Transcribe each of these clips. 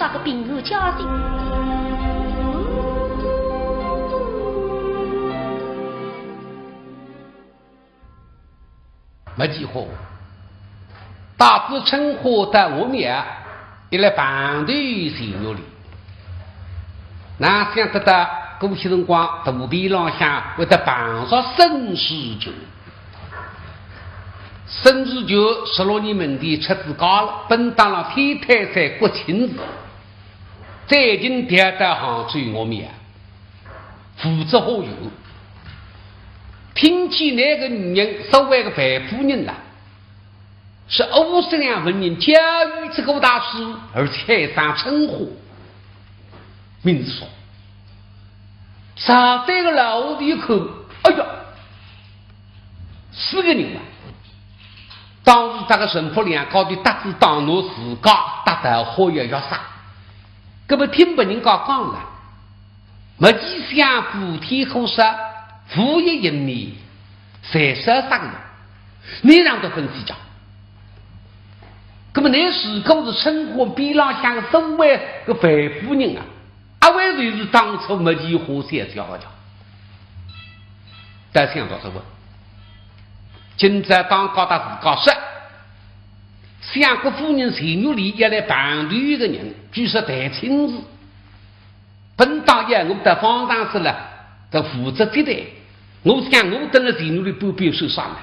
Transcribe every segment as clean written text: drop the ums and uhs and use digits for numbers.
啥个病入家庭。没几乎大致称呼在我面一来反对谁努力那想得到过去辰光土地上下为了办上生死酒生死酒是罗你们的车子高了本当了天台在国庆日最近第二行追我面负责后有听起那个女人所谓的白夫人呐是50两文人教育这个大师而且上称呼名字说上这个老的口哎呀4个人嘛当时这个神父两高的大致当我自家达到后也要杀根本听不人家讲了没几想补贴后杀服役人民33个人你让他分析讲那么那时候是生活比浪像个所谓个白夫人啊为谁是当初没几户写教的但想到什么现在当高大自高说像个夫人谁努力也来反对一个人据说带亲自本当也我的方丈是了的负责这代我想我等了谁努力不必受伤了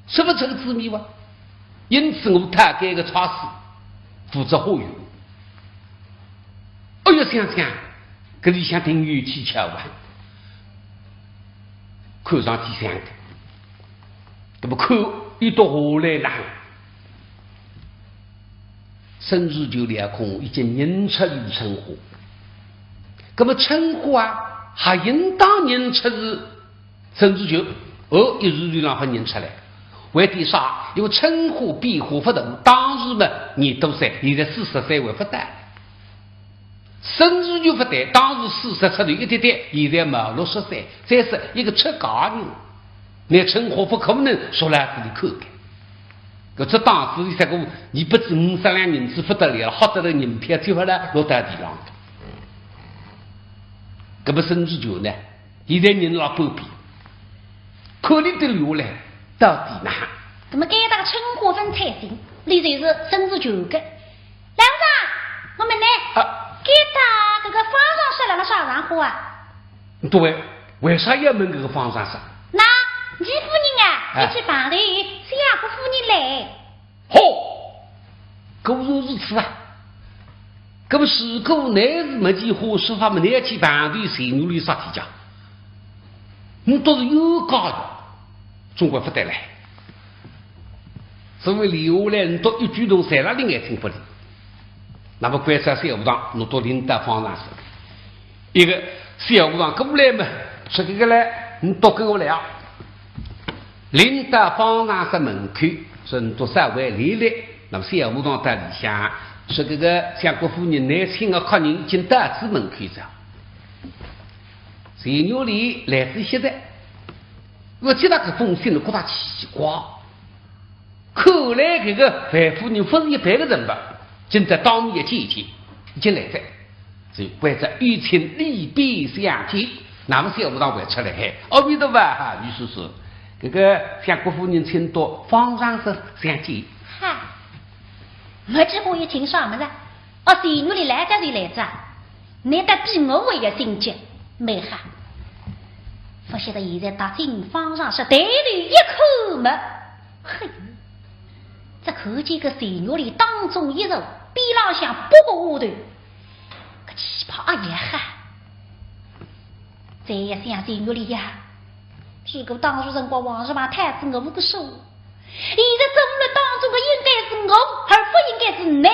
是不是这个滋味吧因此我他给个差事负责后援哎呦想想跟你想听语气巧吧看上第三个那么看一到后来了生日就两空已经人出于称呼那么称呼啊还应当人出日生日就一日就让他人出来为的啥因为称呼庇护不等当时嘛你都是你的40岁为不带生日就不带当时40岁一点点现在嘛60岁这是一个出家人你称呼不可能说来自己口感这当时这个你不知50两银子不得了好得了人片最后呢落在地上这么生日酒呢现在人老不比可怜的流来到底哪怎么给他称呼分才行例如是生日酒个梁长我们呢给他这个方上说了个啥然后啊对为啥要问这个方上说那你夫人啊一起办的下个夫人来果如如此啊那么时候乃是没几乎是他们那去办的谁努力啥提讲你都是有高的中国不得来所谓留来人都一举动谁让另外听不理那么关在小武当你都领导方上是一个小武当过来嘛是这个来你都跟我来领导方上是门口是你都稍微离来那么小武当在里下是这个像国妇人年轻的客人进到子门口上谁牛里来自现在我记得个风信的过大奇怪看来这个白夫人不是100个人吧正在当面见一见进来的所以为着与亲利弊相见那么小武当会出来阿弥陀佛于是是这个像国夫人请到方丈是相见嗨没知过也请啥么子谁努力来着谁来着你得比我为个心急没哈我现在现在到警方上是得了一口嘛嘿这可见个水牛里当中一肉比老像不过屋头个奇葩也哈这也像水牛里呀是个当初人国王是吧太子我个手现在怎么了当中个应该是我而不应该是你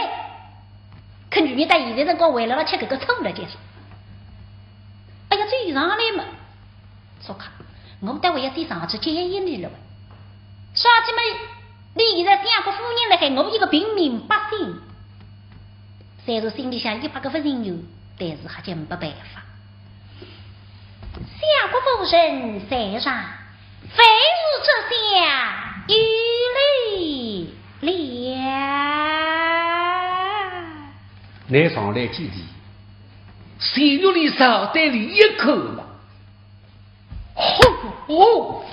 可女人在现在人国为了吃这个臭了就是哎呀最上来嘛说看我们单位要对上去接应你了说起嘛你现在像个夫人来给我一个平民百姓虽然心里想100个不人有但是还真没办法相国夫人身上非是这下与泪了拿上来几滴，水肉里少带里一口了。哦，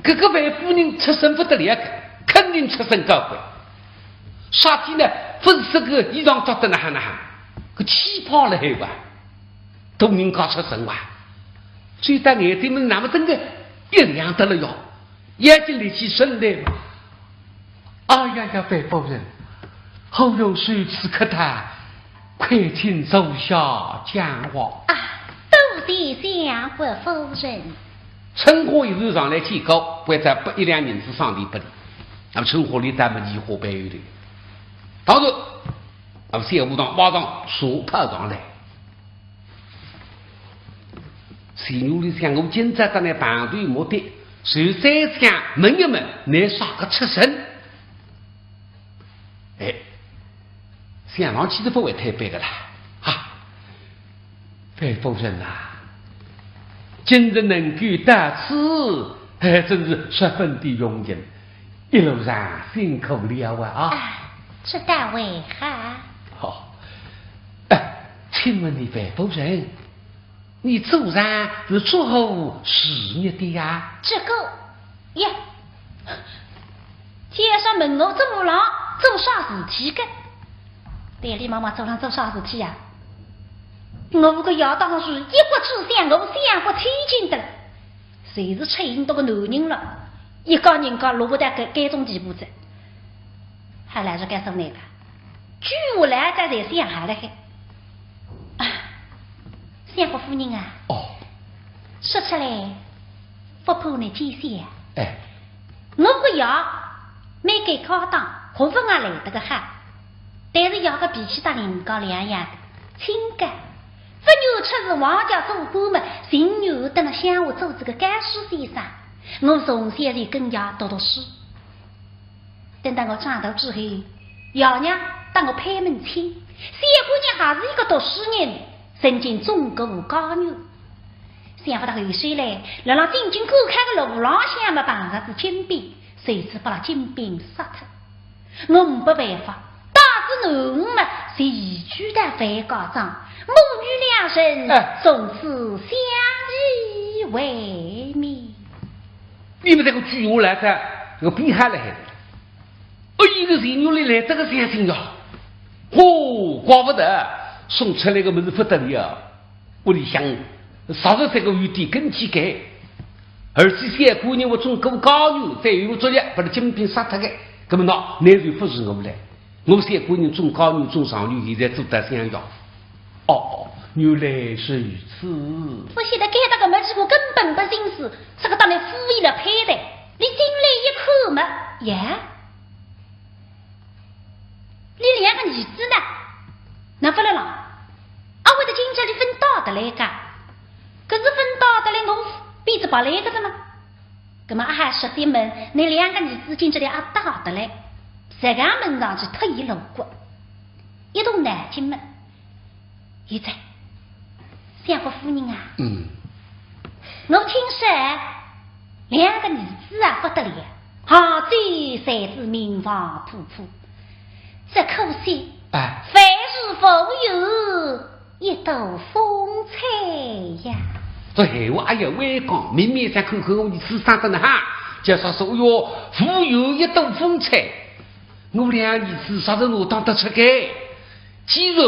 这个外夫人出身不得了，肯定出身高贵。啥天呢？不是这个衣裳脱得那哈，个气泡了还吧？都人家出身哇！最大眼睛们那么真的一亮得了哟，眼睛里起神来嘛！哎呀呀，范夫人，后有谁此刻他？快请手下讲话啊！多谢相国夫人。陈火一路上来提高，会在不一两年之上的不离。那么陈火里咱们以后白有的，当时那么谢武当马上说他上来。谁努力想我今朝在那排队目的，谁再想问一问，你啥个出身？哎，想上去都不会太白的啦！啊，范夫人呐，今日能够到此，真是十分的荣幸。一路上辛苦了啊！这大为何？好，请问你范夫人？你祖上是做好事业的呀？这个呀，街上问我这么郎做啥事体的？店里妈妈走上做啥事体呀？我个要当是一国之相，我相国天经的，谁是吹引到个男人了？一个人家落不得该种地步子，还来着该生那个，据我来在这想下来还。相国夫人啊，说出来不怕你见笑。我个药没给高档，何分啊来得个哈？但是药个脾气大人高两样清干，不牛吃是王家做官嘛，新牛等了向我做这个干书先生。我从小就跟家读书，等到我长大之后，爷娘当我拍门亲，小姑娘还是一个读书人。曾经中国高女，想不到后水来，让让进军口开个路浪向嘛，碰上是金兵，谁知把那金兵杀掉。我没办法，大子男嘛，是一举的反告状，母女两人从此相依为命。你们这个举我来的，这个逼害来的，一个人女里来这个相信呀，怪不得。送出来个门是不得了，我里想啥时这个余地跟几改，而且小姑娘我中国高女，在于我昨天把他金兵杀他的，根本那男人不是我来，我小姑娘中高女中上女，现在做得想要。原来是如此。我现在给他个门子，我根本不心思，这个当你敷衍了配的，你进来一口嘛呀？你两个儿子呢？那不了啦，我的今朝里分到的来个，可是分到的来我鼻子把来个的嘛，那么还说的门，那两个儿子今朝里到的来，这个门上去特意路过，一动南京门，现在相国夫人啊，我听说两个儿子啊不得了，好在才子名望普普，这可惜。凡事否有一斗风采呀！对，我哎呀，外公明明想看看我的智商的呢哈，就说说哟，富有一斗风采，我俩儿子啥时候当得出来？既然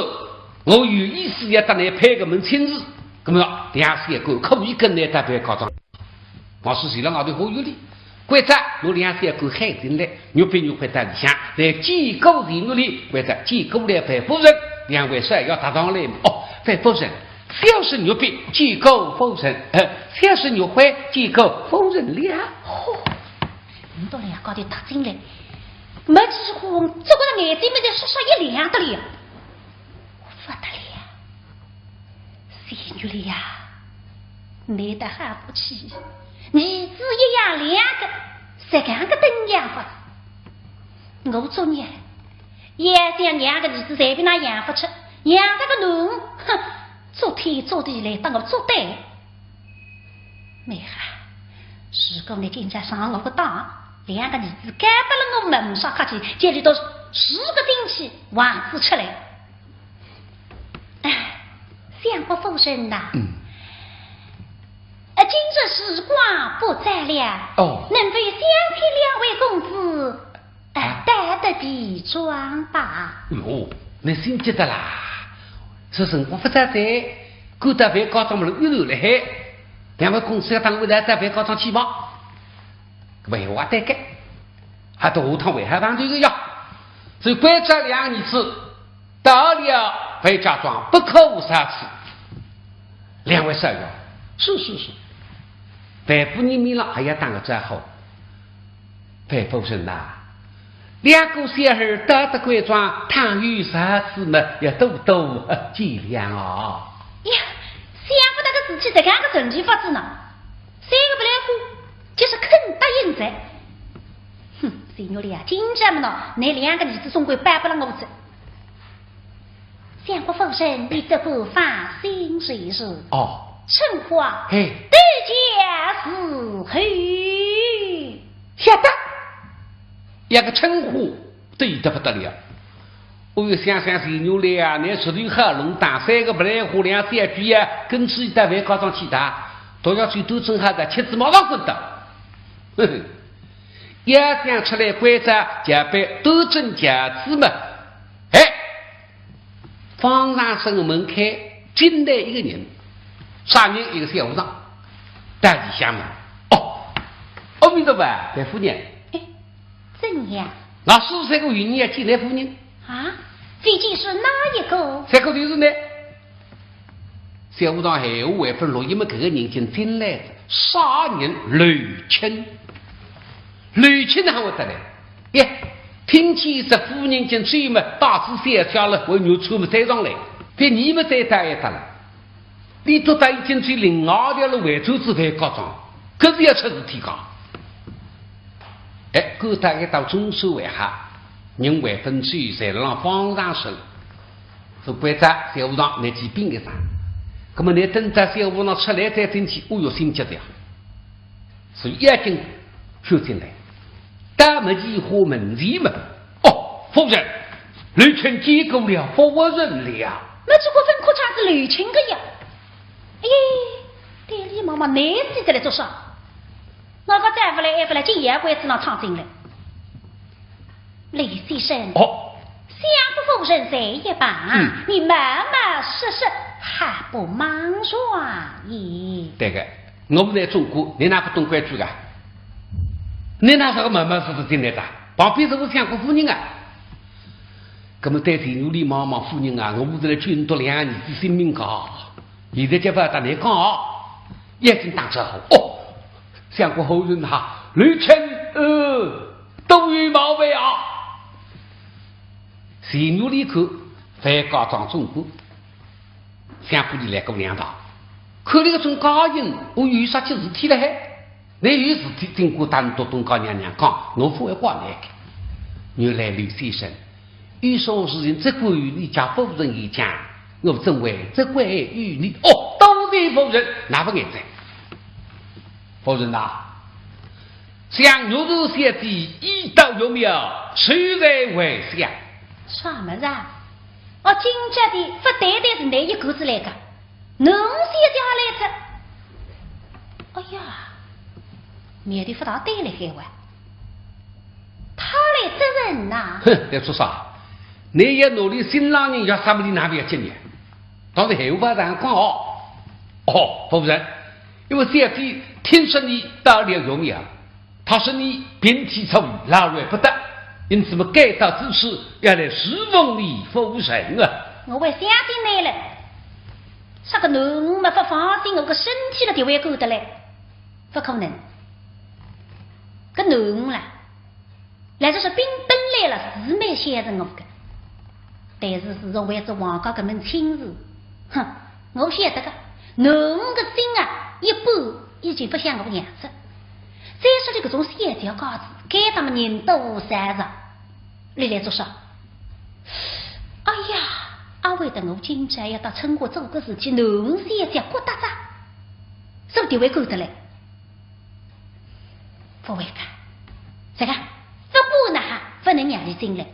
我有意思要到来拍个门亲事，那么两三个可以跟来代表告状。我是谁了？我的好友里。或者我两三个孩子来，牛逼牛会在里向，在机构人员里，或者机构来范夫人，两位帅要搭档来范夫人，小是牛逼，机构夫人，小是牛会，机构夫人了。你到两个的搭进来，没几乎这个眼睛没得说一亮的了，不得了，仙女里呀，你的还不起。儿子一样两个，这两个灯养法，我做孽，也想两个儿子随便那养不出，养这个奴，哼，做天做地来当我做对，没哈，如果你今天上我个当，两个儿子该不了我门上客气，这里都10个星期王子出来。哎，相国夫人呐，今日时光不再了，能为相陪2位公子带得笔装吧？哟，你心急的啦！是辰光不在在，够得别高中们一路来海，2位公子要当为来在别高中去吧？为话得改，还都下趟为还当这个呀？所以关这2个儿子到了回家庄不可无杀次。2位少爷，是。白夫人米了还要当个最好。白夫人呐，2个小孩到得关庄，倘有啥事嘛，要多见谅啊。呀，想不到个事情这样个神奇法子呢，3个不来乎，就是肯答应在。哼，谁牛的呀？今这么呢，那2个儿子总归摆不了我子。相国夫人，你这个放心随事。陈话，对家是后，晓得，一个称呼对得不得了。我又想谁牛来啊？那手里喝龙胆，3个不来乎，23句啊，跟自己单位高上去打，都要去斗争下的妻子马上滚的。也想出来关着加被斗争家子嘛？方上生门开，进来一个人。3人一个小和尚，大吉祥嘛。阿弥陀佛，白夫人。怎样？那43个云也进来夫人啊？究竟是哪一个？3个就是呢。小和尚还有外分录音么？这个人进进来的杀人雷钦还会得来？听起是夫人进去嘛，大致写下了，我牛出么再上来，别你们再打一打了。你都在已经去02条了外州之外告状，可是要出事体讲。够大一到中手为下，人为分区在让方上手，是关着小和尚那几兵的上。那么你等着小和尚出来再进去，我有心急的呀。所以眼睛收进来，大门一户门前门。夫人，雷群结果了，不我认了。那这个分可差是雷群的呀。对李妈妈，你自己来做啥？我个大夫来，不来，就也怪子那唱进来。雷先生，相国夫人在一旁，你慢慢试试，还不忙耍耶？对个，我们在中国，你哪不懂规矩啊？你哪是个慢慢试试进来的？旁边是个相国夫人啊。那么对前女的妈妈夫人啊，我们是来军夺2个儿子性命高。现在就把他来讲，眼睛打着好相国后人哈，吕臣都有毛病啊。前女里口反告状中国，相国里来个2道，可那个种家人，我有啥事体了还？那有事体经过单独东高娘娘讲，我不会挂来的。原来吕先生，有啥事情只关于你家夫人一讲。我认为这关于你都是夫人，哪不眼在？夫人呐，像牛肉写的一刀有没有？虽然为相，啥么子啊？今家的不单单是哪一个子来的，能写下来的。哎呀，面的不大对了海湾，他来责任呐！哼，在说啥？你也努力，新郎人要什么的哪边进来？当然还有把人讲夫人，因为小弟听说你到了荣耀，他说你遍体丑异，老弱不得，因此么改道之事要来侍奉你夫人啊。我会相信你了，啥个侬没法放心我个身体了就会够的嘞，不可能。个侬啦，来这是兵本来了，是没先生我的。但是自从为这王家个门亲事，我晓得个，侬个心啊，一般已经不像我样子。再说这个种小条高子，该他们人都三十，你来做啥？哎呀，阿为的我今朝要到陈国做个事情，侬小条过大咋？是不是会够的嘞？不会干，这个不过呢，不能让你进来。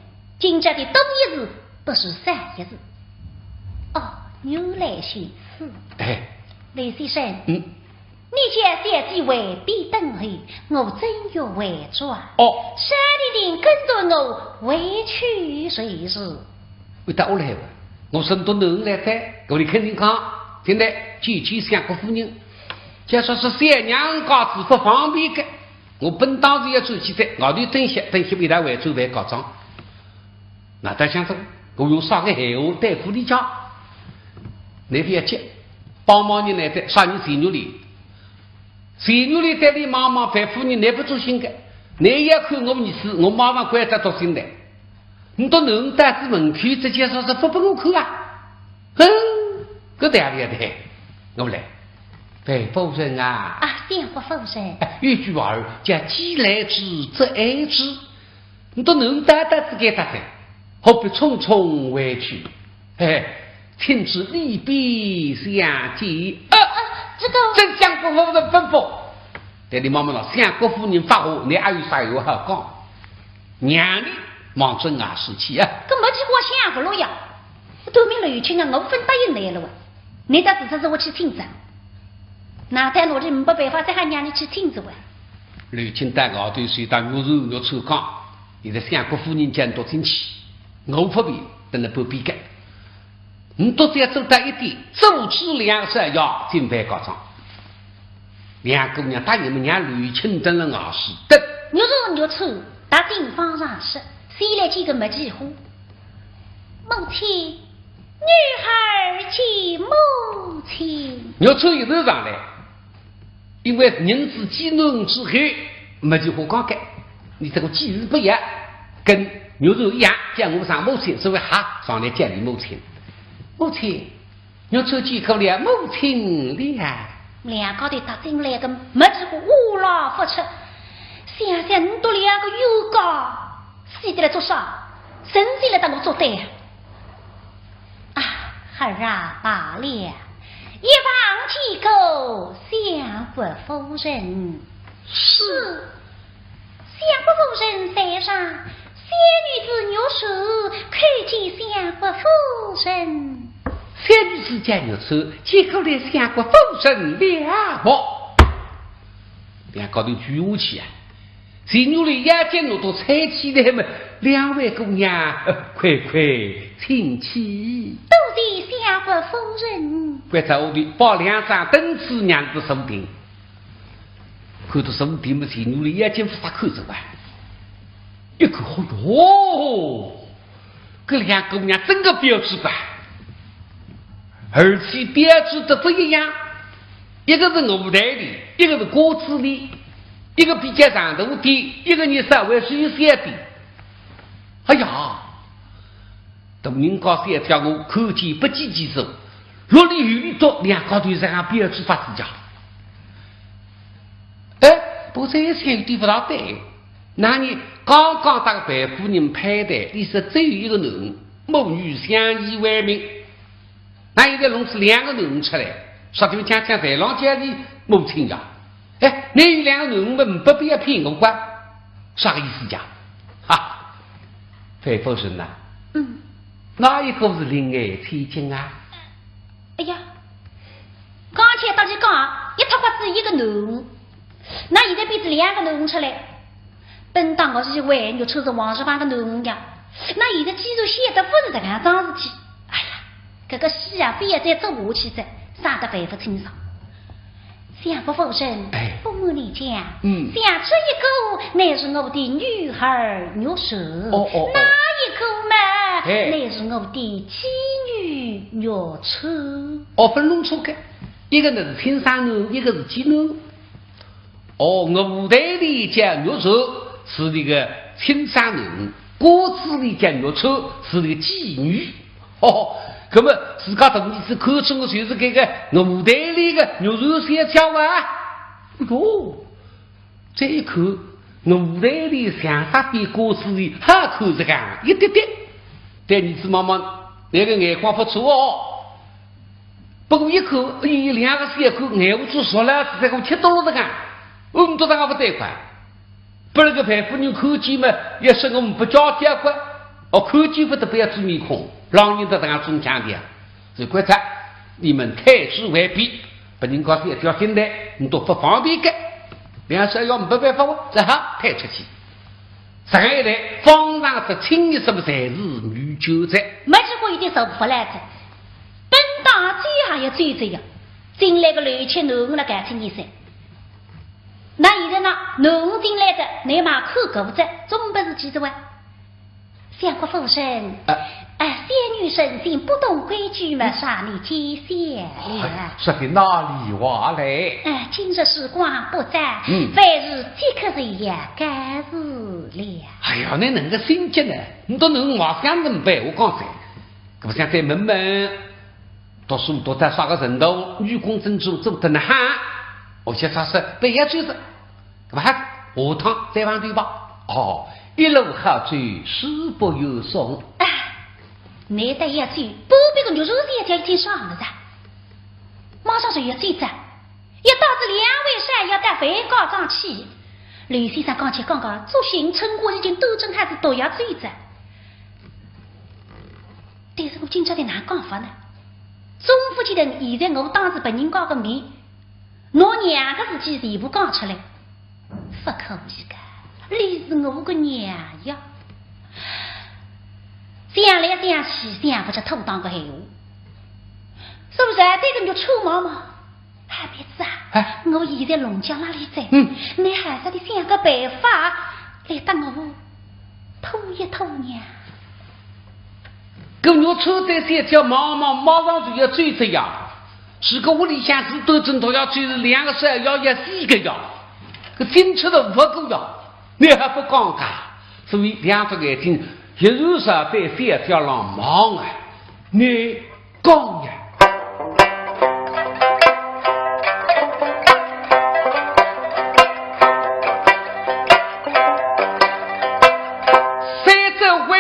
今家的冬一日不是3一日。哦，牛来寻死。哎，雷先生，你将小姐为必等候，我真要回转。哦，山里人跟着我回去随时。为到我来吧，我很多人来带，我的肯定讲，现在去相国夫人，假说是三娘家子不方便的，我本当时要出去的，我就等些为他回走回告状。那他想说，我用啥个闲话对付你家？那边接帮忙你来的，啥你谁努力？谁努力带你妈妈白夫人耐不住心的，你也看我意思，我马上关得到心来。你都能带子问题，直接说是不我看啊？这样的，我来，白夫人啊！相国夫人，有句话叫“既来之，则安之”，你都能带子给他的，何必匆匆回去？请旨利弊相见。这个真相国夫人吩咐，对你妈妈了，相国夫人发话，你还有啥有好讲？娘的，忙着啊事情啊！根本就我想不了呀，都没雷群啊，我分答应来了哇！你到此是我去听着，那天我就没办法再喊娘你去听着哇。雷群带我对谁当牛肉要抽讲，你的相国夫人讲多生气，我不必等了不必干。你都只要走到一点，走出2手要准备告状。2姑娘答应我们娘吕青等了老师的。牛肉牛臭，打警方上市，谁来几个没几乎？母亲，女孩见母亲。牛臭一头上来，因为人之饥能之后，没几乎讲改。你这个忌日不一样，跟牛肉一样，叫我上母亲，所谓哈上来见你母亲。母亲，牛臭几口了，母亲了。2个的打进来个没几乎无老不出，想想你都2个有高，死得来做啥？甚至来当我做对孩儿罢了，一旁几个相国夫人是相国夫人在上，小女子牛手看见相国夫人。小女子家牛手，结果来相国夫人了不？2个都举武器啊！谁努力眼睛我都猜起来嘛？2位姑娘，快请起。都是相国夫人。怪在我的把2张灯子娘子手顶，看到手顶么？谁努力眼睛不啥看着吧？一个好哟，这2姑娘真个标志吧？而且标志都不一样，一个是舞台里，一个是锅子里，一个比较长头的，一个你稍微是有些的。哎呀，等人家先叫我口见不计其数，若里有里多2个对上标志法子讲。不这也是有点不大对。那你刚刚当白夫人派的，你是只有一个人，母女相依为命。那现在弄出2个人出来，说的讲在郎家的母亲呀，那有2个人们不必要骗我关，啥个意思讲？白夫人呐，哪一个是另爱千金啊？哎呀，刚才大家讲一塌瓜子一个人，那现在变成2个人出来，本当我是为牛抽着王十八个人呀，那现在记住写的不是这个样桩事体。哎呀，这个戏啊，非要再走下去噻，啥都白不清爽。相国夫人，不瞒你讲，想出一个乃是我的女孩牛手，那一个嘛，乃是我的妻女牛抽。分弄错的，一个是亲生女，一个是继女。我舞台里讲牛手是那个亲生女，锅子里讲牛抽是那个继女。那么自家同志是看出我就是这个舞台里的牛肉小跳啊！这一看舞台里想啥比锅子里还看这个一点点，但你是妈妈那个眼光不错哦。不过一看，2个小口眼无处说了，这个吃多了这个，我们都让我不对款。不然个白妇女看见嘛，也是我们不交结果。我看见不得不要做面孔，让你在这样中枪的，是怪在你们太师外币，本人告诉一条心的，你都不方便的，两手要没办法哦，只好退出去。上一代方上是轻易什么才是女救者，没吃过一点受不来的，本大姐还要追着呀，进来个刘钱农了感情意思。那现在呢，农进来的你马口狗子，总不是几十万。相国夫人，仙女神仙不懂规矩嘛，耍你见笑了。说的哪里话来？今日时光不再，凡事即刻是也该是了。哎呀，你能个心急呢？你都能话想怎么办？我刚才，可不想再问问，读书都在啥个程度？女工珍珠做得呢哈？我先说不要就是，可不还下趟再往对吧？哦。一路好走，时不有松。你得要走，不必个牛肉也就已经上了噻。马上就要走着，要导致两位山要带回高上去。刘先生刚才刚刚做行程，我已经斗争还是都要走着。但是我今朝的哪讲法呢？总夫记得现在我当时本人讲个面，我两个事情全部讲出来，不可以的。你是我个娘呀！想来想去，想不出妥当个闲话，是不是？这个就臭毛毛，还别子啊！我现在龙江哪里在？你还是得想个办法来当我拖一拖呢。跟我车在这条马上就要追着呀！是个屋里向是斗争都要追2个手要4个呀，个进出都不够呀！你还不尴尬，所以两只眼睛一路上在3条浪忙啊，你讲呀。三只为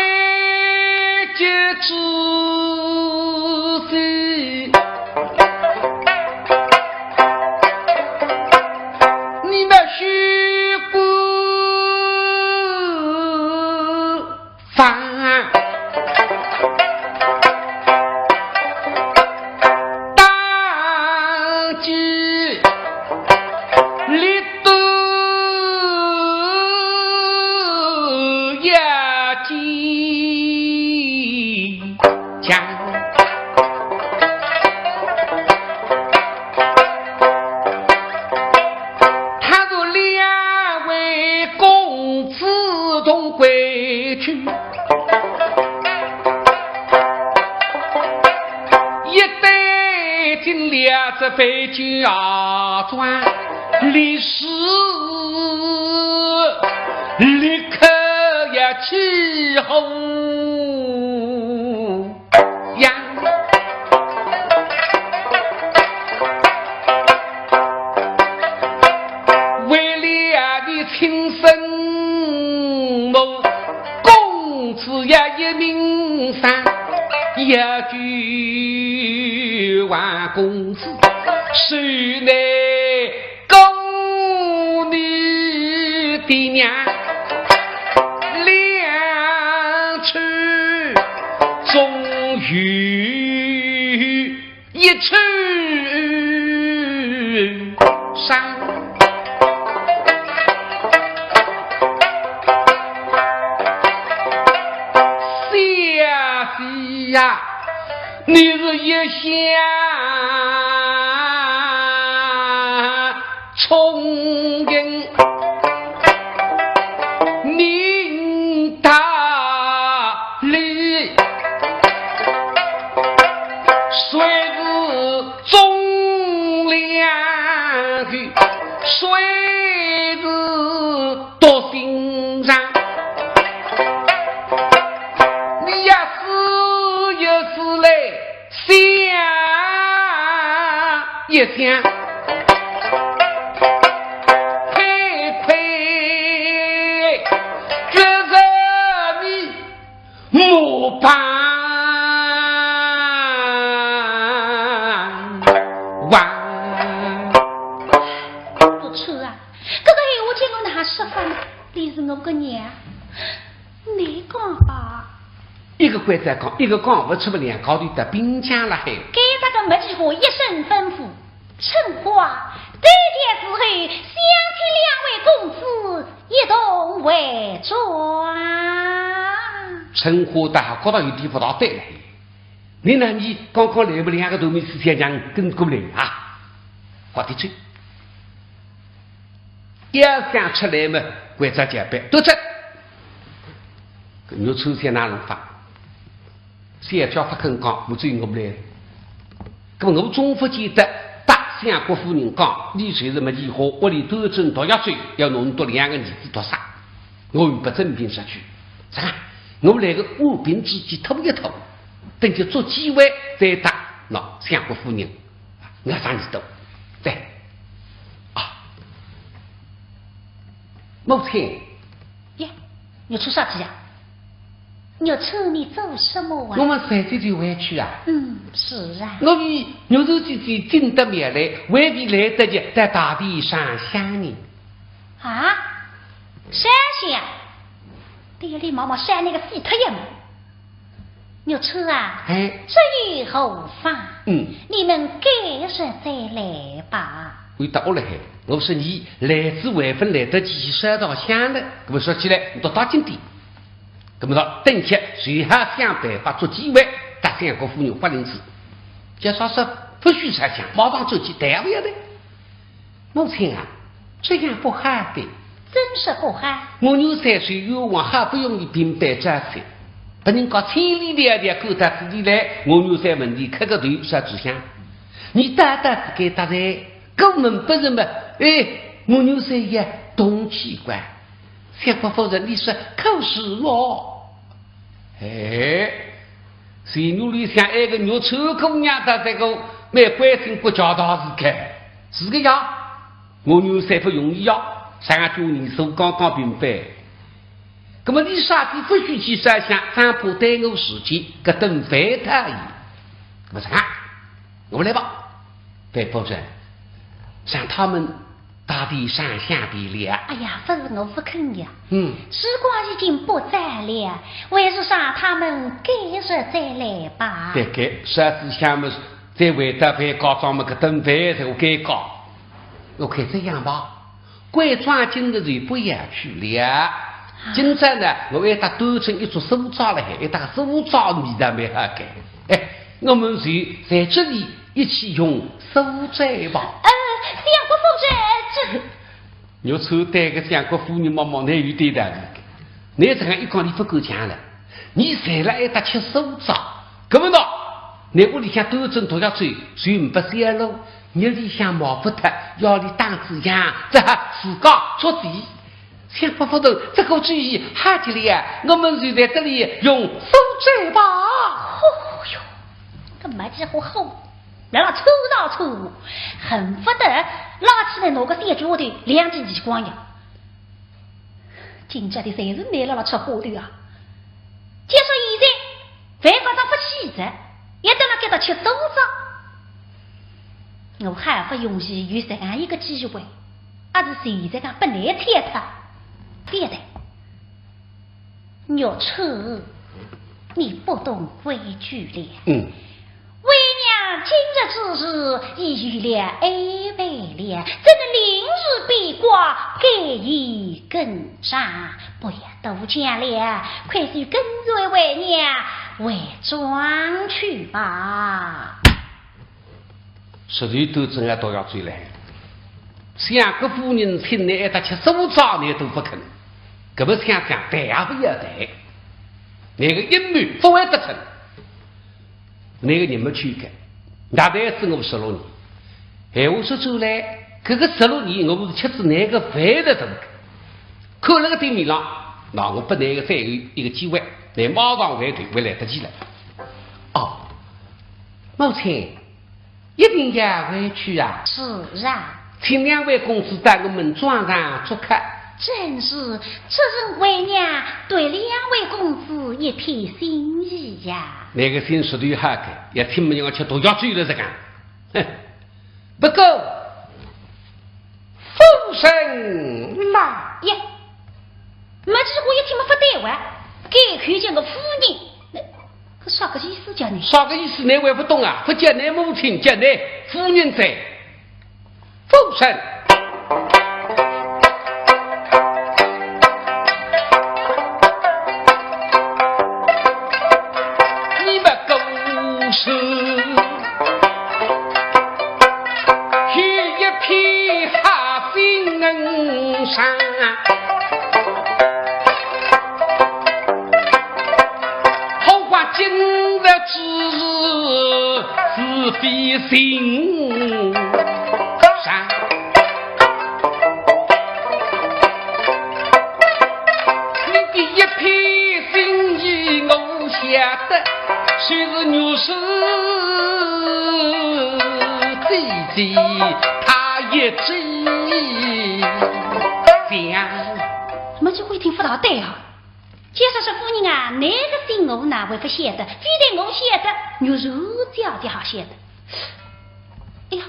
结之心，你那虚北京啊转历史立刻也起哄呀，为了你亲生母公子也一名山也举万公子是内宫女的娘两尺终于一尺上呀，你是一下聪颖明大理，谁是忠良的，谁是多心肠。一想呸呸，这个你莫办完不错啊，这个闲话听我哪说法呢？你是我个娘，你讲吧。一个关在讲，一个讲不出不两高头的滨江了海。给这个没几户一声吩咐，陈花对天之后，想起两位公子一同为庄。陈花大觉得有点不大对了。你那你刚刚来不两个都没事先讲跟过来啊？话题嘴，要想出来嘛，规则结拜都这。你抽签哪能法？先叫不肯讲，我最我不来。那么我中福记得大相国夫人讲，你虽然没计划，屋里斗争到要追，要弄多两个儿子多杀，我不正兵上去。啥？我来个五兵之计偷一偷，等就做机会再打那相国夫人，我上你斗，对啊，母亲，耶，你出啥去呀？牛车你做什么啊？我们3岁就回去啊。是啊。我比牛头姐姐进得面来，未必来得及在大地上想你。啊？山下？爹里妈妈山那个死特人。牛车啊，这以后法，你们改日再来吧。为到了海，我说你来自外分来得及收到想的，那么说起来，你都打紧点。那么说，等下随下想办法做机会，打三个妇女发令子，就说是不许猜想，马上走去单位的。母亲啊，这样不好的，真是不好。我牛3岁，愿望还不容易平白这些。不能搞千里迢迢勾搭自己来，我牛3问题开个头说志向，你大大只给他在，根本不是么？我牛3也懂奇怪，想不否认你说口是咯？谁努力想爱个牛臭姑娘的这个没关心国家大事开，是个呀？我牛3不容易呀，3九年手刚刚平白。那么你啥地不许去设想三浦对我事情个等非他意，不是啊？我来吧，别保证让他们大地上下地里啊！哎呀，不是我不肯呀。时光已经不在了，为是啥他们改日再来吧？对改，啥子项目在为大费高装么个等费才我改高。我可以这样吧，贵庄今的人不要去了。今朝呢，我为他端成一座手札了，一打手札你的没好改。我们就在这里一起用手摘吧。相国夫人，这我抽带个相国妇女妈妈难有对的，你这样一讲你不够强了，你谁来打吃手札？根本呢，你屋里向端正都要追，谁不泄露？你里向毛不脱，要你当子样，这自家出地。想不否认这个主意哈起来呀，我们就在这里用手摘吧。哦哟，这没几户后，让他抽到抽，恨不得拉起来拿个铁脚的两只激光呀！今家的谁是没了吃火的啊？就说现在犯法上不起着，也得了给他吃手掌。我还不容易有这样一个机会，还是现在讲不来贴他。别的，牛车，你不懂规矩了。为娘今日之日已遇了安排了，怎能临日被挂，改以更杀？不要多讲了，快去跟随为娘为庄去吧。实在都真爱都要追来，像个妇人听来他吃手札你都不肯。可不想想带也不要带，那个阴谋不会得逞，那个你们去干，大概是我16年，我说出来，这个16年我们吃吃那个饭的怎么看那个对面上，那我不那个再有一个机会，来马上回头会来得及了。母亲一定要回去啊！是啊，请2位公子在我们庄上做客。正是，这人为娘对2位公子一片心意呀。那个心说的好看，也听不见我吃多要醉了这个。不过，风声来耶，没几个一听没发对话，该看见个妇人，可啥个意思叫你？啥个意思？你还不懂啊？不见你母亲，见你夫人在丰盛。你们故事有一片哈心山。今日之日是非心上，你的一片心意我晓得，虽是女士姐姐她也知讲，怎么就会听不到对啊？介绍是夫人啊，哪个心我哪会不晓得？非得我晓得，你如这样的好晓得。哎呀，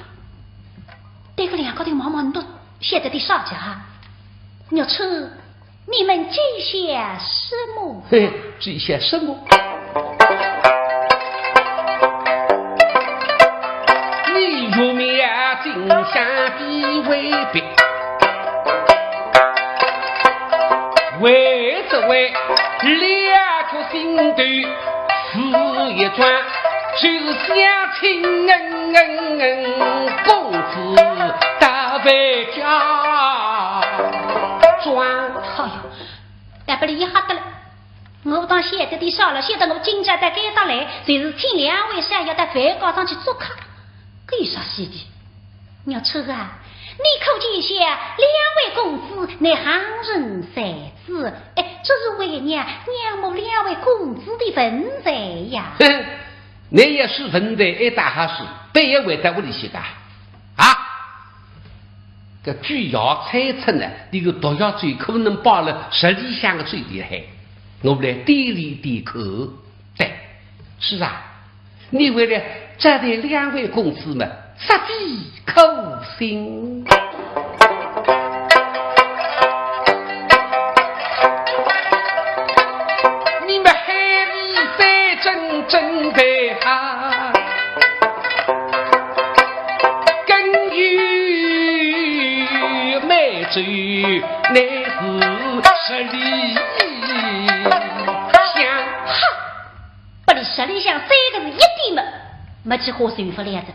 这个两个的毛毛你都晓得的啥子啊？你要吃，你们这些什么？嘿，这些什么？你入面镜下的为别。为这位两颗心头是一桩，就是相亲公子大为家庄。好呀，但不里一下得了，我当晓得的少了，晓得我今朝在街上来，就是请两位山要到饭高上去做客，这有啥稀奇？你要吃啊？你可见下两位公子，乃行人才子，哎，这是为娘仰慕两位公子的文才呀。哼，你也是文才一大哈事，别也会在屋里去干啊！这据谣猜测呢，这个毒药最可能爆了10里香的最厉害，我们来点里点口。对，是啊，你为了这对两位公子们杀鸡口心。你们海里三真备好，根据美酒乃是10里香。哈，把你10里香3个字一点嘛，没去花水不亮子。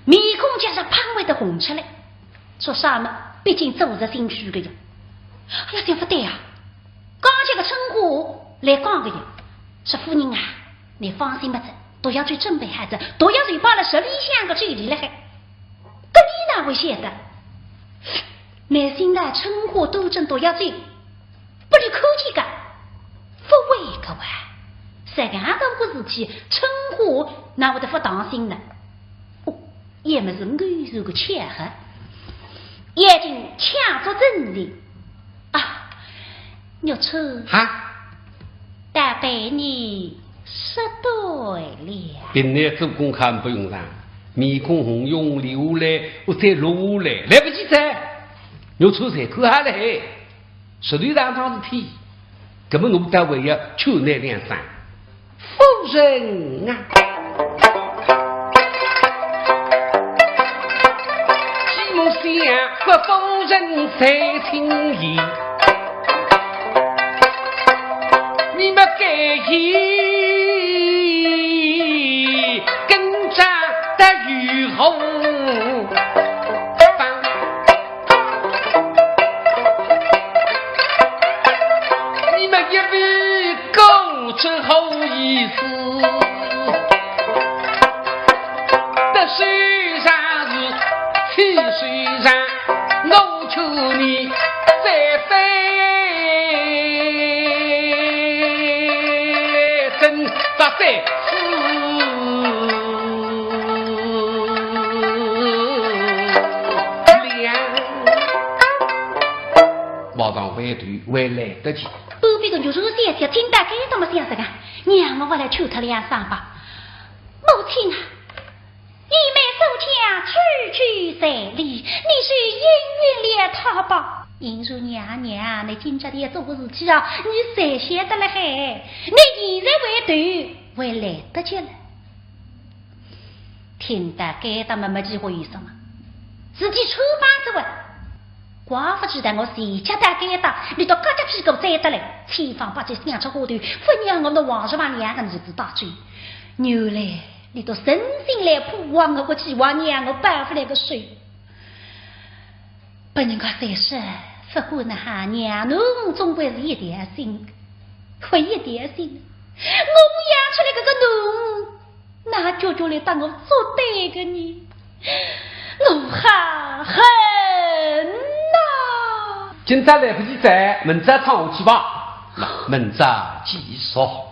面孔加上胖尾的红出来，做啥嘛？毕竟做着心虚的呀。哎呀，对不对啊？刚才个称呼来讲个人，说夫人啊，你放心不着，都要去准备孩子，都要去把了10里香个距离了还。跟你哪会晓得？内心的称呼都正都要去，不离客气个，不为个哇。谁干到个事情，称呼哪会得不当心呢？也没是我是个切合，眼睛掐着真理啊！牛车啊，大被你说对了。今天做功课不用上，面孔红用流来，我再落来，来不及噻。牛车才扣下来，实力上桩事体，根本我们单位要求那两三夫人啊。和夫人在情谊，你们给意跟着的雨后放，你们一位狗之后意思的虽然是气虽然我求你再真把再马上回头回来得及。不必个就是这些，听大概怎么想这个？娘我来求他两三把。母亲啊，你们手家区区在理，你是应允了他吧？因说娘娘，你今朝的做个事情啊，你谁晓得了嘿？你现在为头会来得及了。听得该他们没机会意思吗？自己出版之外，寡妇知道我谁家大该打，你到各家屁股摘得来，千方百计想出火头，非让我们王十万两个日子打追。牛嘞，你都身心来扑往我个计划，让我办不来个水。本人家在世，不过那哈娘侬总归是一点心，会一点心。我养出来个侬，那舅舅来当我做对个你，我哈恨呐！今朝来不及在，明朝唱下去吧。那明朝继续说。